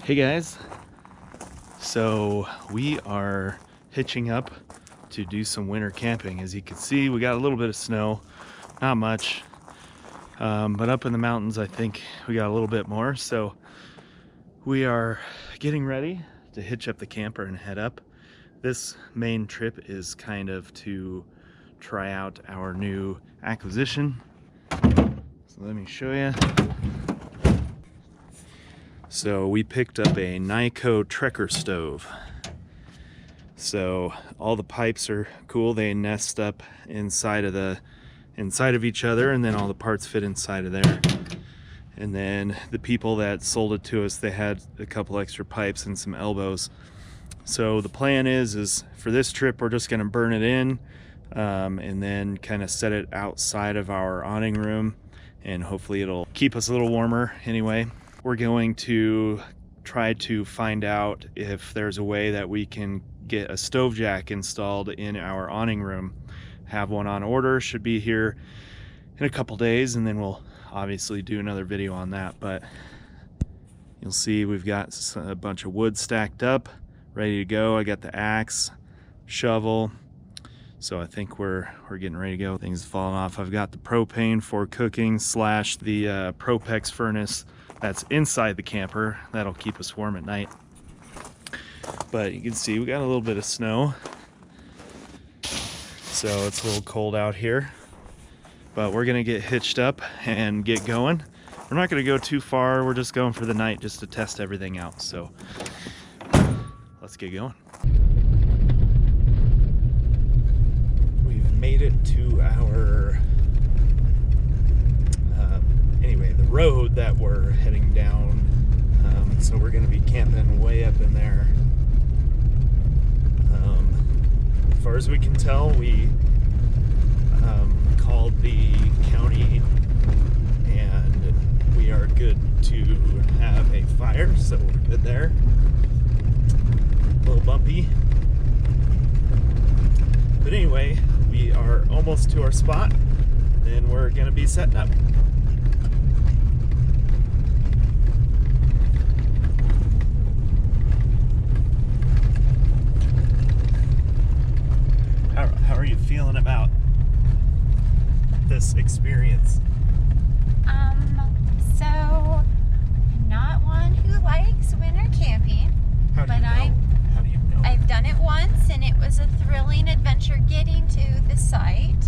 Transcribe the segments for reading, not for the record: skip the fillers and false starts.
Hey guys, so we are hitching up to do some winter camping. As you can see, we got a little bit of snow, not much, but up in the mountains I think we got a little bit more. So we are getting ready to hitch up the camper and head up. This main trip is kind of to try out our new acquisition. So let me show you. So we picked up a kni-co Trekker stove. So all the pipes are cool. They nest up inside of each other, and then all the parts fit inside of there. And then the people that sold it to us, they had a couple extra pipes and some elbows. So the plan is for this trip we're just going to burn it in and then kind of set it outside of our awning room, and hopefully it'll keep us a little warmer anyway. We're going to try to find out if there's a way that we can get a stove jack installed in our awning room. Have one on order, should be here in a couple days, and then we'll obviously do another video on that. But you'll see we've got a bunch of wood stacked up, ready to go. I got the axe, shovel, so I think we're getting ready to go. Things falling off. I've got the propane for cooking slash the Propex furnace that's inside the camper. That'll keep us warm at night. But you can see we got a little bit of snow, so it's a little cold out here. But we're gonna get hitched up and get going. We're not gonna go too far. We're just going for the night just to test everything out. So let's get going. We've made it to our the road that we're heading down. So we're going to be camping way up in there. As far as we can tell, we called the county and we are good to have a fire, so we're good there. A little bumpy. But anyway, we are almost to our spot, and we're going to be setting up. How are you feeling about this experience? So I'm not one who likes winter camping. How do you know? I've done it once, and it was a thrilling adventure getting to the site.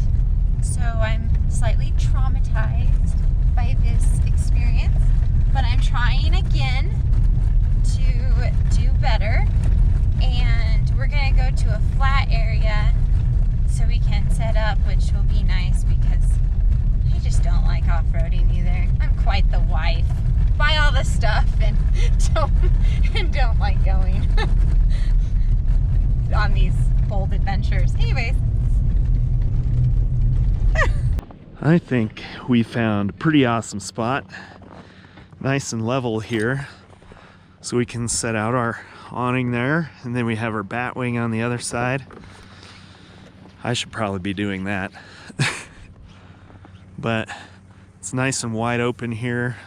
So I'm slightly traumatized by this experience, but I'm trying again to do better. And we're gonna go to a flat area so we can set up, which will be nice because I just don't like off-roading either. I'm quite the wife. Buy all the stuff and don't like going on these bold adventures. Anyways. I think we found a pretty awesome spot. Nice and level here. So we can set out our awning there, and then we have our bat wing on the other side. I should probably be doing that. But it's nice and wide open here.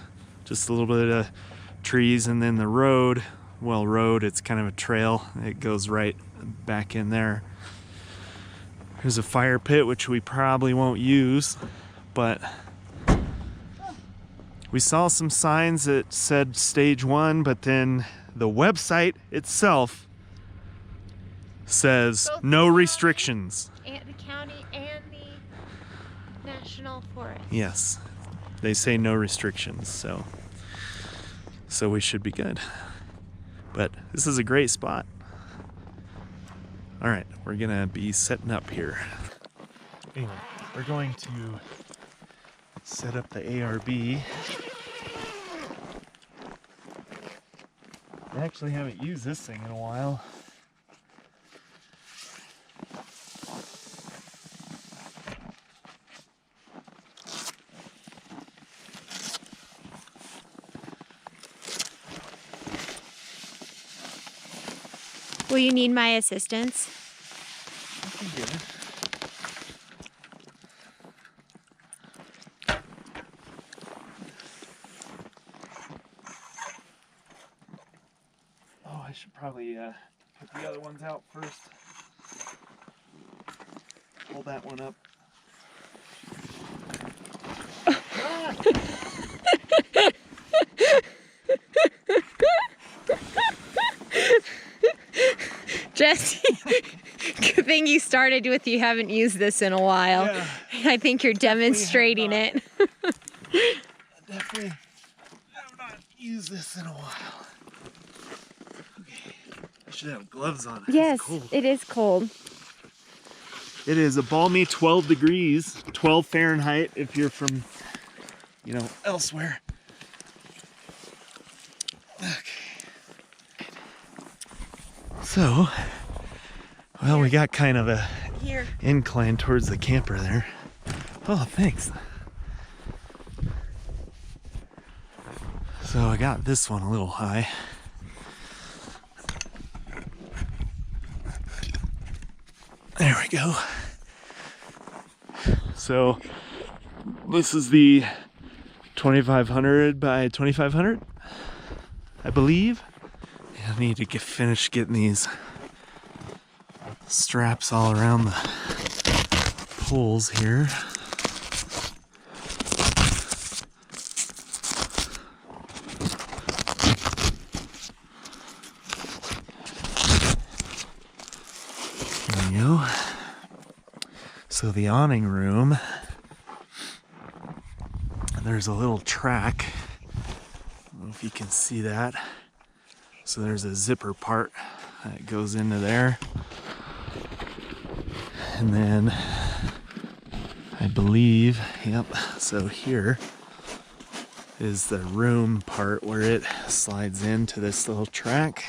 Just a little bit of trees, and then the road, it's kind of a trail. It goes right back in there. There's a fire pit, which we probably won't use, but we saw some signs that said stage 1, but then the website itself says no restrictions. And the county and the national forest. Yes, they say no restrictions, so we should be good. But this is a great spot. All right, we're gonna be setting up here. Anyway, we're going to set up the ARB. I actually haven't used this thing in a while. Will you need my assistance? I can get it. Should probably put the other ones out first. Hold that one up. Jesse, good thing you started with you haven't used this in a while. Yeah, I think you're demonstrating it. Definitely have not used this in a while. Okay. I should have gloves on. Yes, it's cold. it is cold. It is a balmy 12 degrees, 12 Fahrenheit if you're from, you know, elsewhere. Okay. So, well, we got kind of a incline towards the camper there. Oh, thanks. So I got this one a little high. There we go. So this is the 2500 by 2500, I believe. I need to finish getting these straps all around the poles here. There we go. So the awning room, there's a little track. I don't know if you can see that. So there's a zipper part that goes into there. And then I believe, yep, so here is the room part where it slides into this little track.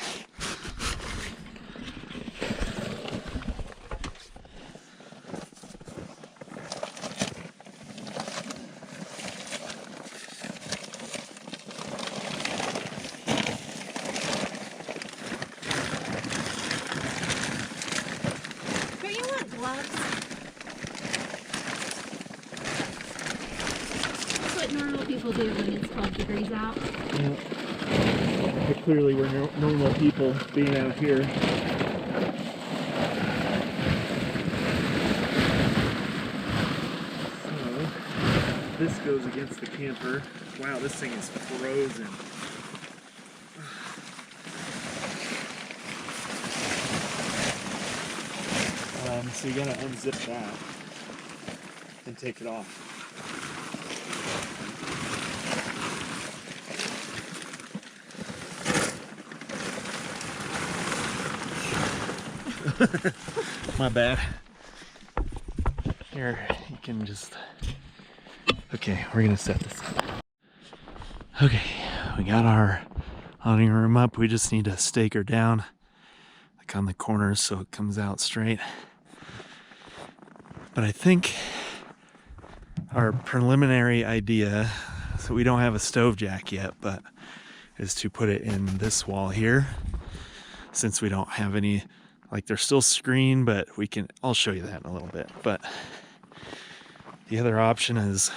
Normal people do when it's 12 degrees out. Yeah. But clearly we're normal people being out here. So this goes against the camper. Wow, this thing is frozen. So you gotta unzip that and take it off. My bad. Here, you can just... Okay, we're gonna set this up. Okay, we got our awning room up. We just need to stake her down, like on the corners so it comes out straight. But I think our preliminary idea, so we don't have a stove jack yet, but is to put it in this wall here, since we don't have any. Like, they're still screened, but I'll show you that in a little bit. But the other option is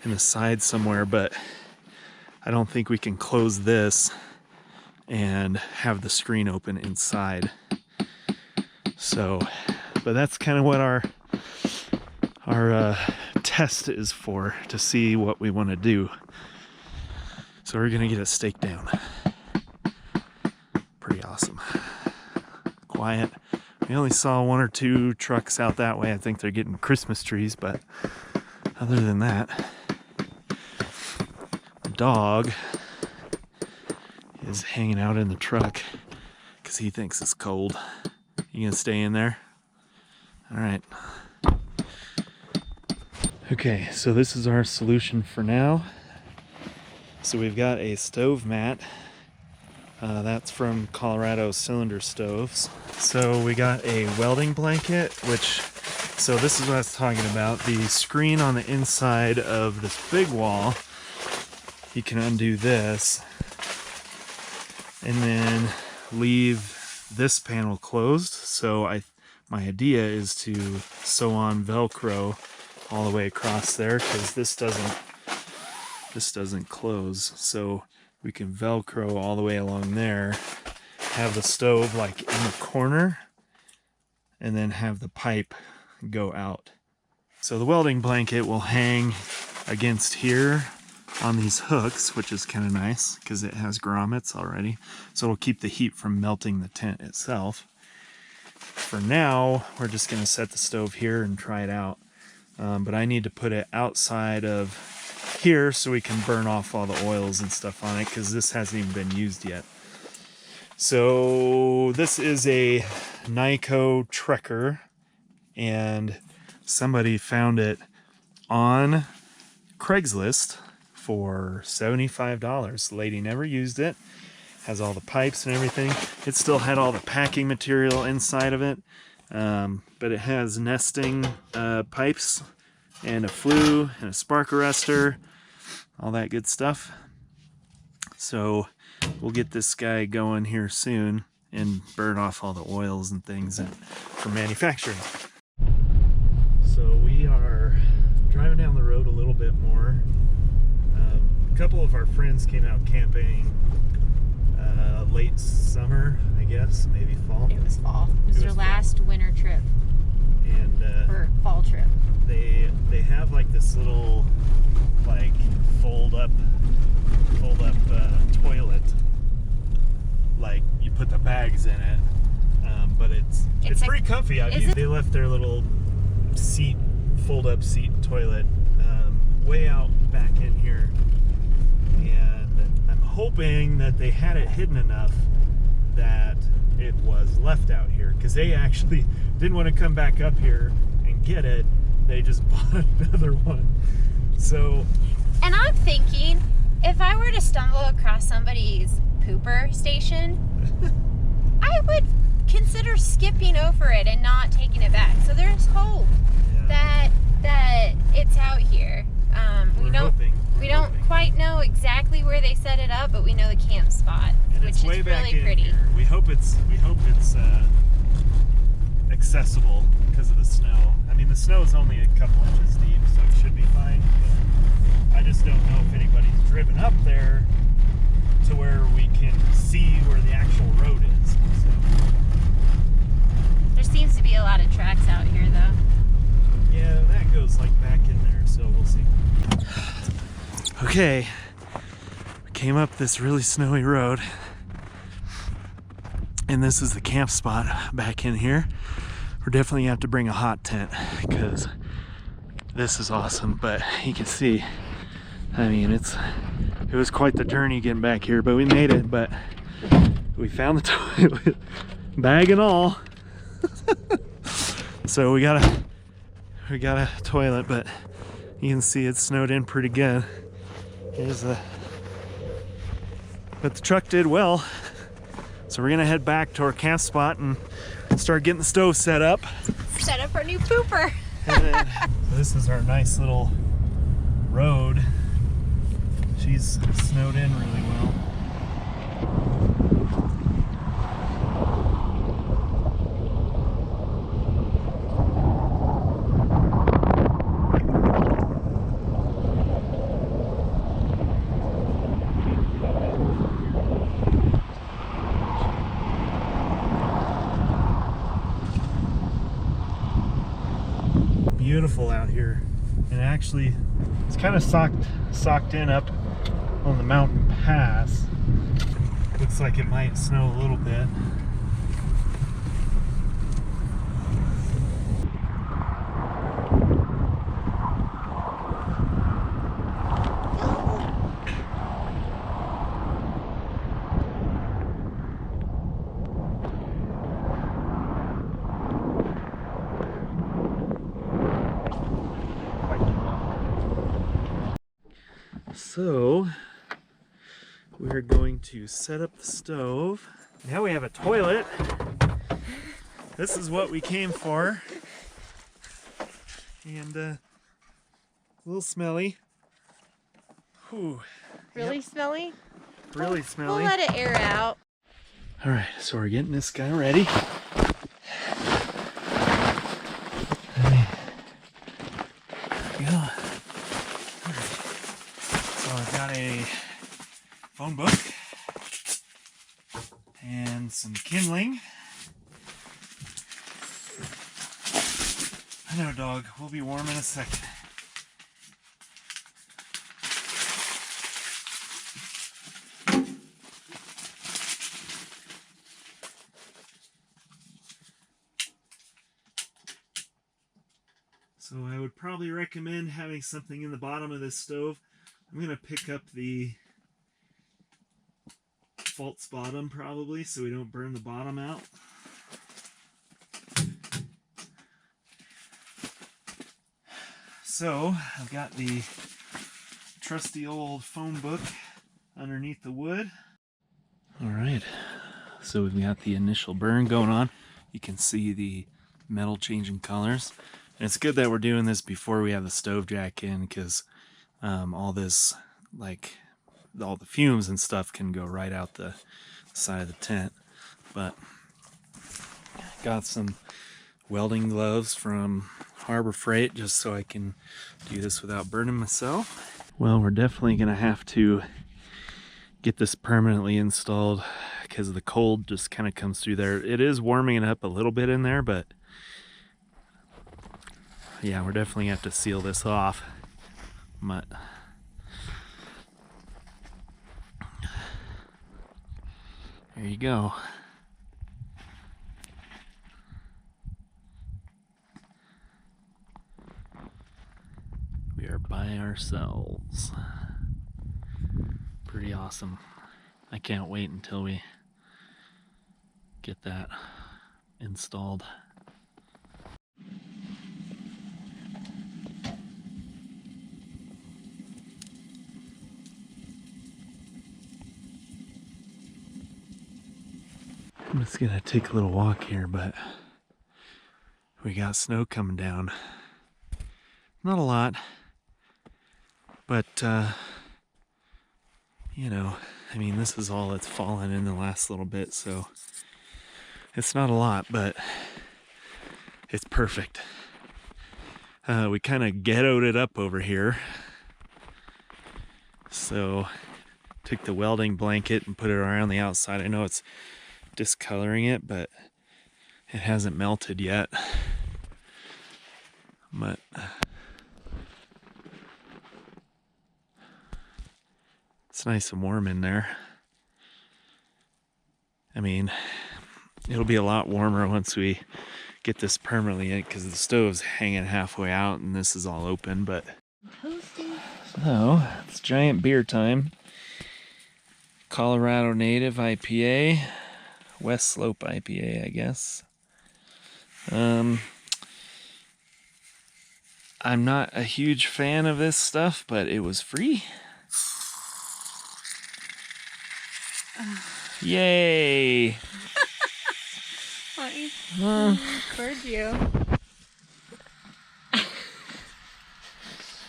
in the side somewhere, but I don't think we can close this and have the screen open inside. So, but that's kind of what our test is for, to see what we want to do. So we're gonna get it staked down. Pretty awesome. Quiet. We only saw 1 or 2 trucks out that way. I think they're getting Christmas trees, but other than that, the dog is hanging out in the truck because he thinks it's cold. You gonna stay in there? All right. Okay, so this is our solution for now. So we've got a stove mat. That's from Colorado Cylinder Stoves. So we got a welding blanket, so this is what I was talking about. The screen on the inside of this big wall, you can undo this and then leave this panel closed. So my idea is to sew on Velcro all the way across there, because this doesn't close. So we can Velcro all the way along there have the stove like in the corner and then have the pipe go out. So the welding blanket will hang against here on these hooks, which is kind of nice because it has grommets already. So it'll keep the heat from melting the tent itself. For now, we're just going to set the stove here and try it out. But I need to put it outside of here so we can burn off all the oils and stuff on it because this hasn't even been used yet. So this is a kni-co Trekker, and somebody found it on Craigslist for $75. The lady never used it. Has all the pipes and everything. It still had all the packing material inside of it, but it has nesting pipes and a flue and a spark arrestor, all that good stuff. So we'll get this guy going here soon and burn off all the oils and things for manufacturing. So we are driving down the road a little bit more. A couple of our friends came out camping late summer, I guess, maybe fall. It was fall. It was their last winter trip. And or fall trip. They have like this little like fold up toilet. Like you put the bags in it, but it's pretty comfy. They left their little fold up seat toilet way out back in here, and I'm hoping that they had it hidden enough that it was left out here, because they actually didn't want to come back up here and get it. They just bought another one. So, and I'm thinking, if I were to stumble across somebody's pooper station, I would consider skipping over it and not taking it back. So there's hope that it's out here. We don't quite know exactly where they set it up, but we know the camp spot, which is really pretty. Here. We hope it's accessible because of the snow. I mean, the snow is only a couple inches deep, so it should be fine. But I just don't know if anybody's driven up there to where we can see where the actual road is. So. There seems to be a lot of tracks out here, though. Yeah, that goes like back in there, so we'll see. Okay, we came up this really snowy road, and this is the camp spot back in here. We're definitely gonna have to bring a hot tent because this is awesome, but you can see, I mean, it was quite the journey getting back here, but we made it. But we found the toilet, bag and all. So we got a toilet, but you can see it snowed in pretty good. But the truck did well. So we're gonna head back to our camp spot and start getting the stove set up. Set up our new pooper. And then, this is our nice little road. She's snowed in really well. Beautiful out here, and actually it's kind of socked in up on the mountain pass. Looks like it might snow a little bit. So we're going to set up the stove. Now we have a toilet. This is what we came for. And a little smelly. Whew. Really smelly? Really smelly. We'll let it air out. All right, so we're getting this guy ready. There we go. So I've got a phone book and some kindling. I know, dog. We'll be warm in a second. So I would probably recommend having something in the bottom of this stove. I'm going to pick up the false bottom probably so we don't burn the bottom out. So I've got the trusty old phone book underneath the wood. All right, so we've got the initial burn going on. You can see the metal changing colors. And it's good that we're doing this before we have the stove jack in, because all this, like all the fumes and stuff, can go right out the side of the tent. But got some welding gloves from Harbor Freight just so I can do this without burning myself. Well, we're definitely gonna have to get this permanently installed because the cold just kind of comes through there. It is warming it up a little bit in there, but yeah, we're definitely gonna have to seal this off. But there you go. We are by ourselves. Pretty awesome. I can't wait until we get that installed. I'm just gonna take a little walk here, but we got snow coming down. Not a lot, but you know, I mean, this is all that's fallen in the last little bit, so it's not a lot, but it's perfect. We kind of ghettoed it up over here, so took the welding blanket and put it around the outside. I know it's discoloring it, but it hasn't melted yet. But it's nice and warm in there. I mean, it'll be a lot warmer once we get this permanently in, because the stove's hanging halfway out and this is all open. But so it's giant beer time. Colorado Native IPA, West Slope IPA, I guess. I'm not a huge fan of this stuff, but it was free. Yay! Towards you.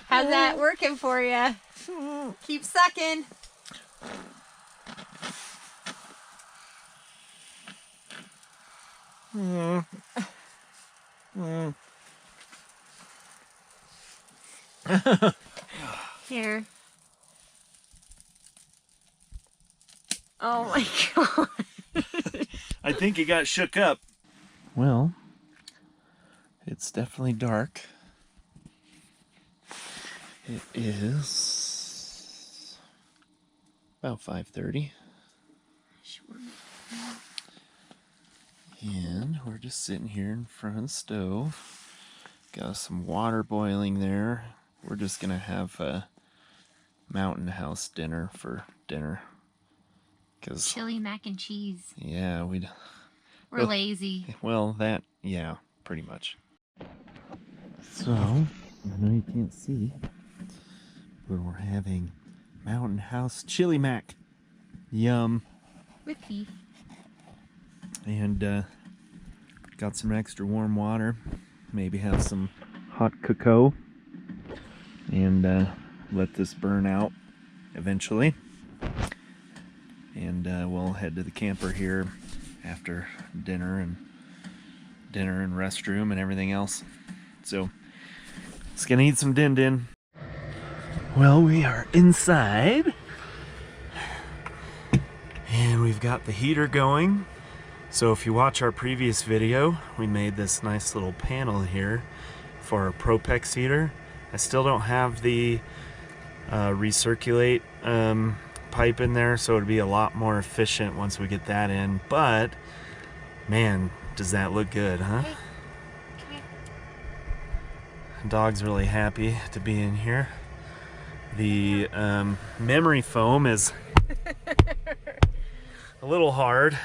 How's that working for you? Keep sucking. Here. Oh my god. I think it got shook up. Well, it's definitely dark. It is about 5:30. Sure. And we're just sitting here in front of the stove. Got some water boiling there. We're just gonna have a mountain house dinner for dinner. Chili mac and cheese. Yeah, we're lazy. Well, that, yeah, pretty much. So, I know you can't see, but we're having mountain house chili mac. Yum. With beef. And got some extra warm water. Maybe have some hot cocoa. And let this burn out eventually. And we'll head to the camper here after dinner and restroom and everything else. So it's gonna eat some din-din. Well, we are inside and we've got the heater going. So if you watch our previous video, we made this nice little panel here for our Propex heater. I still don't have the recirculate pipe in there, so it'd be a lot more efficient once we get that in, but man, does that look good, huh? Hey, come here. Dog's really happy to be in here. The memory foam is a little hard,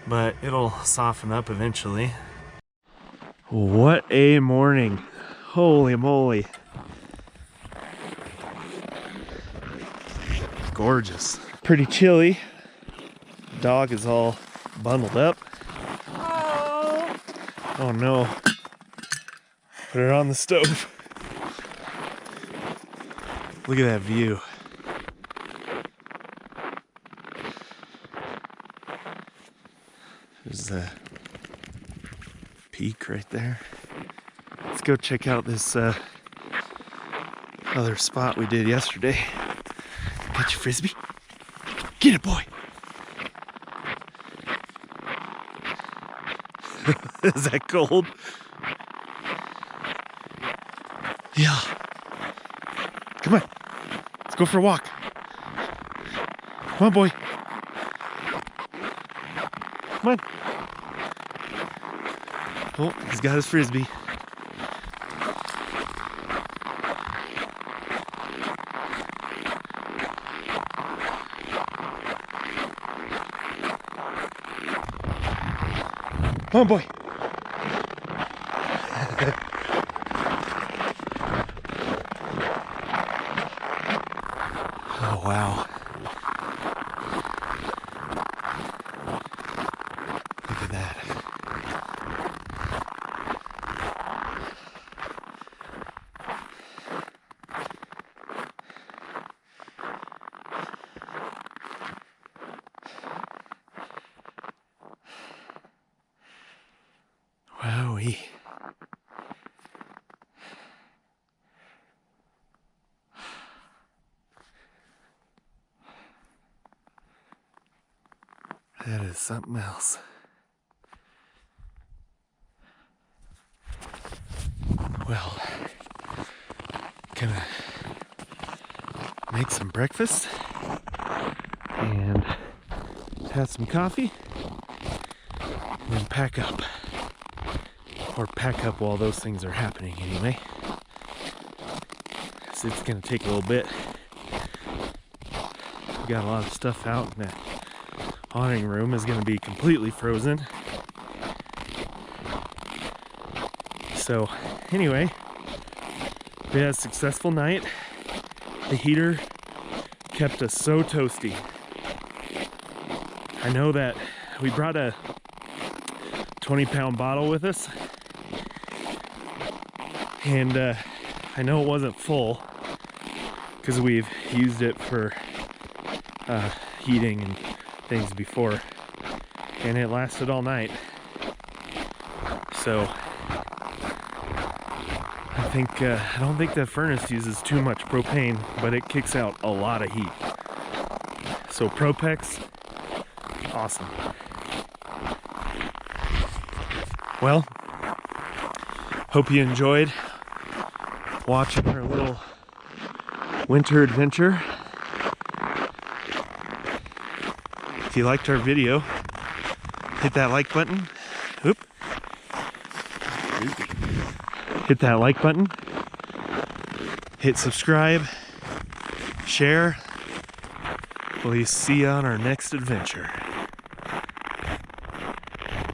but it'll soften up eventually. What a morning. Holy moly. Gorgeous. Pretty chilly. Dog is all bundled up. Oh. Oh no. Put it on the stove. Look at that view. There's a peak right there. Let's go check out this other spot we did yesterday. Got your frisbee? Get it, boy! Is that cold? Yeah. Come on. Let's go for a walk. Come on, boy. Come on. Oh, he's got his frisbee. Come on, boy. Oh, wow. Look at that. Wowee. That is something else. Well, gonna make some breakfast and have some coffee and then pack up. Or pack up while those things are happening anyway. So it's gonna take a little bit. We got a lot of stuff out in that awning room is gonna be completely frozen. So anyway, we had a successful night. The heater kept us so toasty. I know that we brought a 20-pound bottle with us, and I know it wasn't full because we've used it for heating and things before, and it lasted all night. So I don't think the furnace uses too much propane, but it kicks out a lot of heat. So Propex, awesome. Well, hope you enjoyed watching our little winter adventure. If you liked our video, hit that like button. Oop. Hit that like button. Hit subscribe. Share. We'll see you on our next adventure.